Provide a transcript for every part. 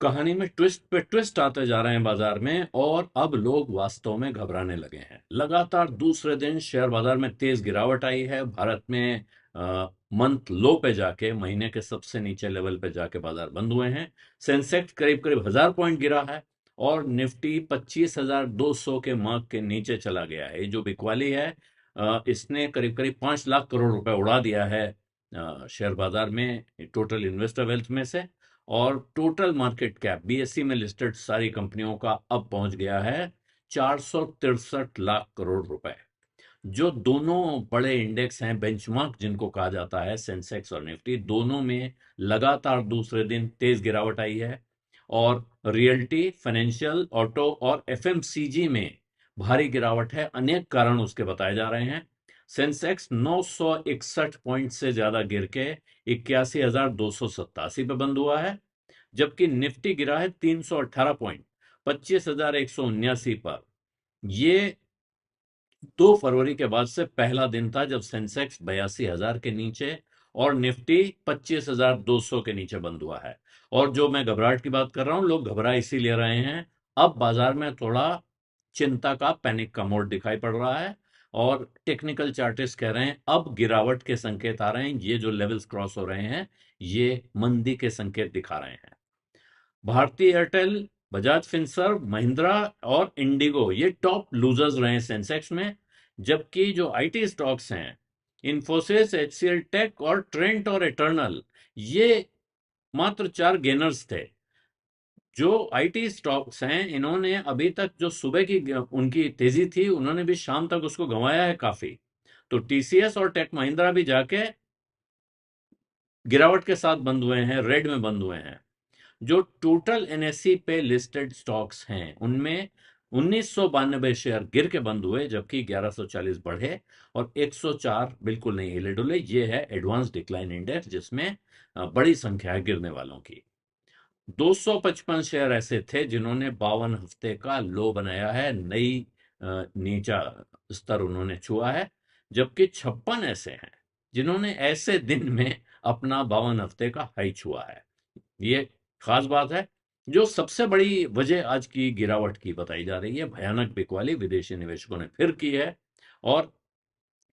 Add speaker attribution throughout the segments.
Speaker 1: कहानी में ट्विस्ट पे ट्विस्ट आते जा रहे हैं बाजार में, और अब लोग वास्तव में घबराने लगे हैं। लगातार दूसरे दिन शेयर बाजार में तेज गिरावट आई है। भारत में मंथ लो पे जाके, महीने के सबसे नीचे लेवल पे जाके बाजार बंद हुए हैं। सेंसेक्स करीब करीब 1000 पॉइंट गिरा है, और निफ्टी 25,200 के मार्क के नीचे चला गया है। ये जो बिकवाली है, इसने करीब करीब 5 लाख करोड़ रुपए उड़ा दिया है शेयर बाजार में, टोटल इन्वेस्टर वेल्थ में से। और टोटल मार्केट कैप बीएसई में लिस्टेड सारी कंपनियों का अब पहुंच गया है 463 लाख करोड़ रुपए। जो दोनों बड़े इंडेक्स हैं, बेंचमार्क जिनको कहा जाता है, सेंसेक्स और निफ्टी, दोनों में लगातार दूसरे दिन तेज गिरावट आई है। और रियल्टी, फाइनेंशियल, ऑटो और एफएमसीजी में भारी गिरावट है। अनेक कारण उसके बताए जा रहे हैं। सेंसेक्स 961 पॉइंट से ज्यादा गिर के 81,287 पे बंद हुआ है, जबकि निफ्टी गिरा है 318 पॉइंट 25,179 पर। ये 2 फरवरी के बाद से पहला दिन था जब सेंसेक्स 82,000 के नीचे और निफ्टी 25,200 के नीचे बंद हुआ है। और जो मैं घबराहट की बात कर रहा हूं, लोग घबरा इसीलिए रहे हैं, अब बाजार में थोड़ा चिंता का, पैनिक का मोड दिखाई पड़ रहा है। और टेक्निकल चार्टिस्ट कह रहे हैं अब गिरावट के संकेत आ रहे हैं। ये जो लेवल्स क्रॉस हो रहे हैं, ये मंदी के संकेत दिखा रहे हैं। भारतीय एयरटेल, बजाज फिनसर्व, महिंद्रा और इंडिगो ये टॉप लूजर्स रहे सेंसेक्स में। जबकि जो आईटी स्टॉक्स हैं, इन्फोसिस, एचसीएल टेक और ट्रेंट और इटर्नल, ये मात्र 4 गेनर्स थे। जो आईटी स्टॉक्स हैं, इन्होंने अभी तक जो सुबह की उनकी तेजी थी, उन्होंने भी शाम तक उसको गंवाया है काफी। तो टीसीएस और टेक महिंद्रा भी जाके गिरावट के साथ बंद हुए हैं, रेड में बंद हुए हैं। जो टोटल एनएससी पे लिस्टेड स्टॉक्स हैं, उनमें 1992 शेयर गिर के बंद हुए, जबकि 1140 बढ़े और 104 बिल्कुल नहीं हिले डुले। ये है एडवांस डिक्लाइन इंडेक्स, जिसमें बड़ी संख्या है गिरने वालों की। 255 शेयर ऐसे थे जिन्होंने 52 हफ्ते का लो बनाया है, नई नीचा स्तर उन्होंने छुआ है। जबकि 56 ऐसे हैं जिन्होंने ऐसे दिन में अपना 52 हफ्ते का हाई छुआ है। ये खास बात है। जो सबसे बड़ी वजह आज की गिरावट की बताई जा रही है, भयानक बिकवाली विदेशी निवेशकों ने फिर की है। और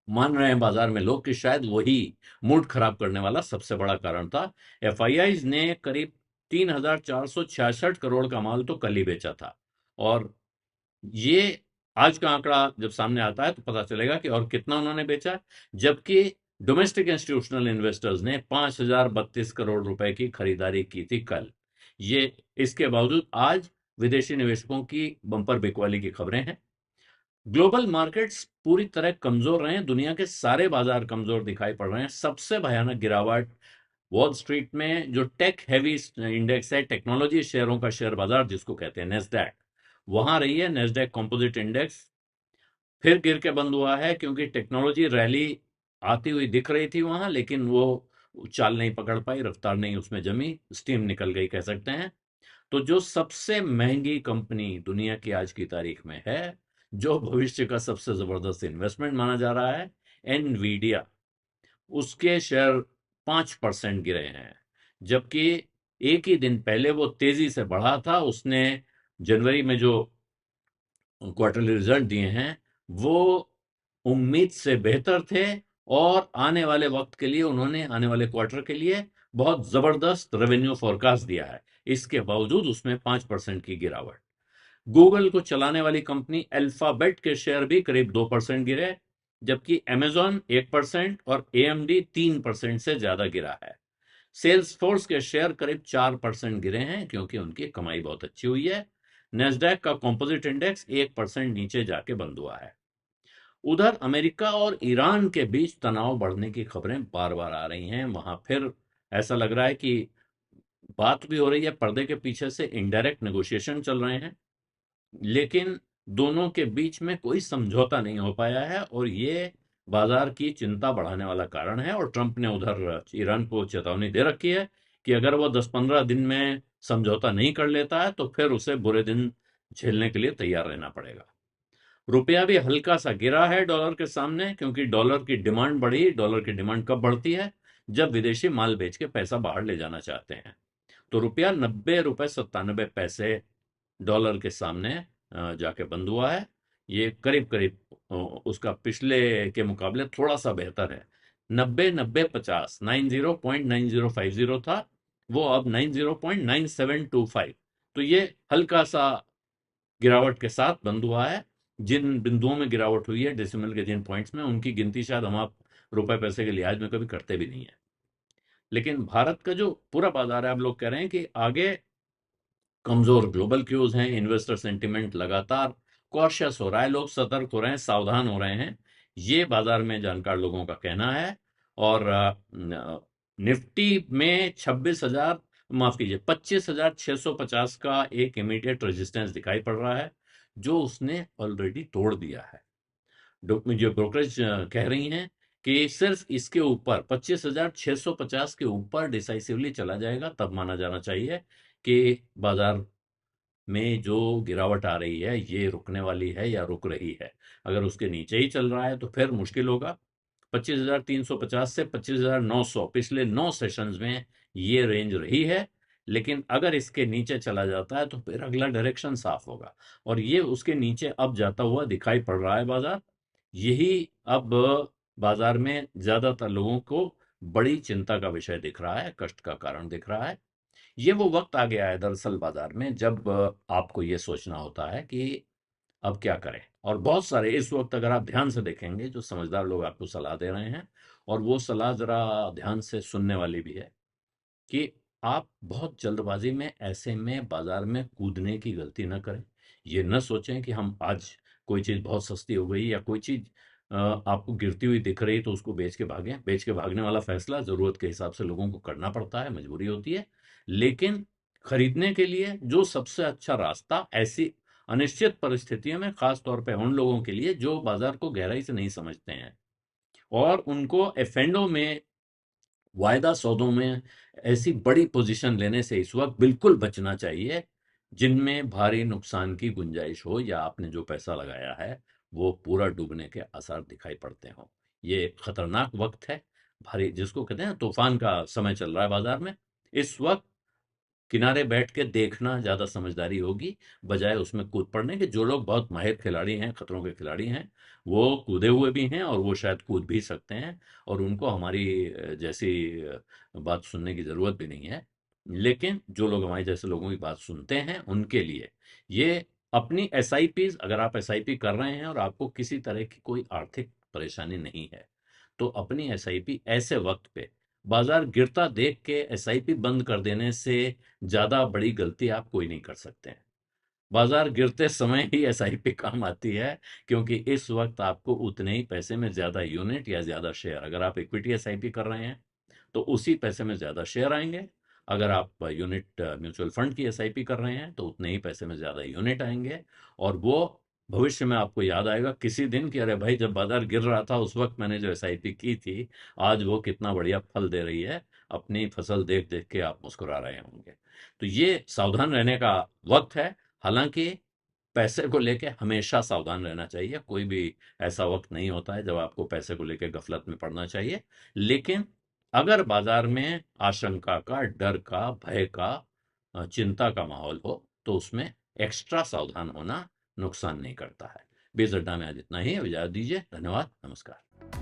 Speaker 1: मान रहे हैं बाजार में लोग कि शायद वही मूड खराब करने वाला सबसे बड़ा कारण था। एफआईआईज ने करीब 3,466 करोड़ का माल तो कल ही बेचा था। और ये आज का आंकड़ा जब सामने आता है तो पता चलेगा कि और कितना उन्होंने बेचा। जबकि डोमेस्टिक इंस्टीट्यूशनल इन्वेस्टर्स ने 5,032 करोड़ रुपए की खरीदारी की थी कल। ये इसके बावजूद आज विदेशी निवेशकों की बंपर बिकवाली की खबरें हैं। ग्लोबल मार्केट्स पूरी तरह कमजोर रहे हैं। दुनिया के सारे बाजार कमजोर दिखाई पड़ रहे हैं। सबसे भयानक गिरावट वॉल स्ट्रीट में, जो टेक हैवी इंडेक्स है, टेक्नोलॉजी शेयरों का शेयर बाजार जिसको कहते हैं नेस्डैक, वहां रही है। नेस्डैक कंपोजिट इंडेक्स फिर गिर के बंद हुआ है, क्योंकि टेक्नोलॉजी रैली आती हुई दिख रही थी वहां, लेकिन वो चाल नहीं पकड़ पाई, रफ्तार नहीं उसमें जमी, स्टीम निकल गई कह सकते हैं। तो जो सबसे महंगी कंपनी दुनिया की आज की तारीख में है, जो भविष्य का सबसे जबरदस्त इन्वेस्टमेंट माना जा रहा है, एनवीडिया, उसके शेयर 5% गिरे हैं। जबकि एक ही दिन पहले वो तेजी से बढ़ा था। उसने जनवरी में जो क्वार्टरली रिजल्ट दिए हैं, वो उम्मीद से बेहतर थे। और आने वाले वक्त के लिए उन्होंने, आने वाले क्वार्टर के लिए बहुत जबरदस्त रेवेन्यू फोरकास्ट दिया है। इसके बावजूद उसमें 5% की गिरावट। गूगल को चलाने वाली कंपनी अल्फाबेट के शेयर भी करीब 2% गिरे, जबकि अमेजॉन 1% और एएमडी 3% से ज्यादा गिरा है। सेल्स फोर्स के शेयर करीब 4% गिरे हैं, क्योंकि उनकी कमाई बहुत अच्छी हुई है। नेस्डैक का कंपोजिट इंडेक्स 1% नीचे जाके बंद हुआ है। उधर अमेरिका और ईरान के बीच तनाव बढ़ने की खबरें बार बार आ रही हैं। वहां फिर ऐसा लग रहा है कि बात भी हो रही है, पर्दे के पीछे से इनडायरेक्ट नेगोशिएशन चल रहे हैं, लेकिन दोनों के बीच में कोई समझौता नहीं हो पाया है। और ये बाजार की चिंता बढ़ाने वाला कारण है। और ट्रंप ने उधर ईरान को चेतावनी दे रखी है कि अगर वो 10-15 दिन में समझौता नहीं कर लेता है, तो फिर उसे बुरे दिन झेलने के लिए तैयार रहना पड़ेगा। रुपया भी हल्का सा गिरा है डॉलर के सामने, क्योंकि डॉलर की डिमांड बढ़ी। डॉलर की डिमांड कब बढ़ती है? जब विदेशी माल बेच के पैसा बाहर ले जाना चाहते हैं। तो रुपया 90 रुपए 97 पैसे डॉलर के सामने जाके बंद हुआ है। ये करीब करीब उसका पिछले के मुकाबले थोड़ा सा बेहतर है। 90 90 50 90.9050 था, वो अब 90.9725। तो ये हल्का सा गिरावट के साथ बंद हुआ है। जिन बिंदुओं में गिरावट हुई है डेसिमल के जिन पॉइंट्स में, उनकी गिनती शायद हम आप रुपए पैसे के लिहाज में कभी करते भी नहीं है। लेकिन भारत का जो पूरा बाजार है, आप लोग कह रहे हैं कि आगे कमजोर ग्लोबल क्यूज हैं, इन्वेस्टर सेंटिमेंट लगातार कॉशियस हो रहा है, लोग सतर्क हो रहे हैं, सावधान हो रहे हैं, ये बाजार में जानकार लोगों का कहना है। और निफ्टी में 26,000, माफ कीजिए 25,650 का एक इमीडिएट रेजिस्टेंस दिखाई पड़ रहा है, जो उसने ऑलरेडी तोड़ दिया है। जो ब्रोकरेज कह रही हैं कि सिर्फ इसके ऊपर 25,650 के ऊपर डिसाइसिवली चला जाएगा, तब माना जाना चाहिए कि बाजार में जो गिरावट आ रही है ये रुकने वाली है या रुक रही है। अगर उसके नीचे ही चल रहा है तो फिर मुश्किल होगा। 25,350 से 25,900 पिछले 9 सेशंस में ये रेंज रही है। लेकिन अगर इसके नीचे चला जाता है तो फिर अगला डायरेक्शन साफ होगा, और ये उसके नीचे अब जाता हुआ दिखाई पड़ रहा है बाजार। यही अब बाजार में ज्यादातर लोगों को बड़ी चिंता का विषय दिख रहा है, कष्ट का कारण दिख रहा है। ये वो वक्त आ गया है दरअसल बाजार में, जब आपको ये सोचना होता है कि अब क्या करें। और बहुत सारे इस वक्त अगर आप ध्यान से देखेंगे, जो समझदार लोग आपको सलाह दे रहे हैं, और वो सलाह जरा ध्यान से सुनने वाली भी है, कि आप बहुत जल्दबाजी में ऐसे में बाजार में कूदने की गलती न करें। ये न सोचें कि हम आज कोई चीज़ बहुत सस्ती हो गई या कोई चीज़ आपको गिरती हुई दिख रही तो उसको बेच के भागें। बेच के भागने वाला फैसला ज़रूरत के हिसाब से लोगों को करना पड़ता है, मजबूरी होती है। लेकिन खरीदने के लिए जो सबसे अच्छा रास्ता ऐसी अनिश्चित परिस्थितियों में, खास तौर पे उन लोगों के लिए जो बाजार को गहराई से नहीं समझते हैं और उनको एफएनओ में, वायदा सौदों में ऐसी बड़ी पोजीशन लेने से इस वक्त बिल्कुल बचना चाहिए, जिनमें भारी नुकसान की गुंजाइश हो या आपने जो पैसा लगाया है वो पूरा डूबने के आसार दिखाई पड़ते हों। ये एक खतरनाक वक्त है, भारी जिसको कहते हैं तूफान का समय चल रहा है बाजार में। इस वक्त किनारे बैठ के देखना ज्यादा समझदारी होगी, बजाय उसमें कूद पड़ने के। जो लोग बहुत माहिर खिलाड़ी हैं, खतरों के खिलाड़ी हैं, वो कूदे हुए भी हैं और वो शायद कूद भी सकते हैं, और उनको हमारी जैसी बात सुनने की जरूरत भी नहीं है। लेकिन जो लोग हमारे जैसे लोगों की बात सुनते हैं, उनके लिए ये अपनी एसआईपी, अगर आप एसआईपी कर रहे हैं और आपको किसी तरह की कोई आर्थिक परेशानी नहीं है, तो अपनी एसआईपी ऐसे वक्त पे बाजार गिरता देख के एसआईपी बंद कर देने से ज्यादा बड़ी गलती आप कोई नहीं कर सकते हैं। बाजार गिरते समय ही एसआईपी काम आती है, क्योंकि इस वक्त आपको उतने ही पैसे में ज्यादा यूनिट या ज्यादा शेयर, अगर आप इक्विटी एसआईपी कर रहे हैं तो उसी पैसे में ज्यादा शेयर आएंगे। अगर आप यूनिट म्यूचुअल फंड की एसआईपी कर रहे हैं तो उतने ही पैसे में ज्यादा यूनिट आएंगे, और वो भविष्य में आपको याद आएगा किसी दिन कि अरे भाई, जब बाजार गिर रहा था उस वक्त मैंने जो एसआईपी की थी, आज वो कितना बढ़िया फल दे रही है। अपनी फसल देख देख के आप मुस्कुरा रहे होंगे। तो ये सावधान रहने का वक्त है। हालांकि पैसे को लेके हमेशा सावधान रहना चाहिए, कोई भी ऐसा वक्त नहीं होता है जब आपको पैसे को लेके गफलत में पड़ना चाहिए। लेकिन अगर बाजार में आशंका का, डर का, भय का, चिंता का माहौल हो, तो उसमें एक्स्ट्रा सावधान होना नुकसान नहीं करता है। बेजड्डा में आज इतना ही, इजाजत दीजिए। धन्यवाद, नमस्कार।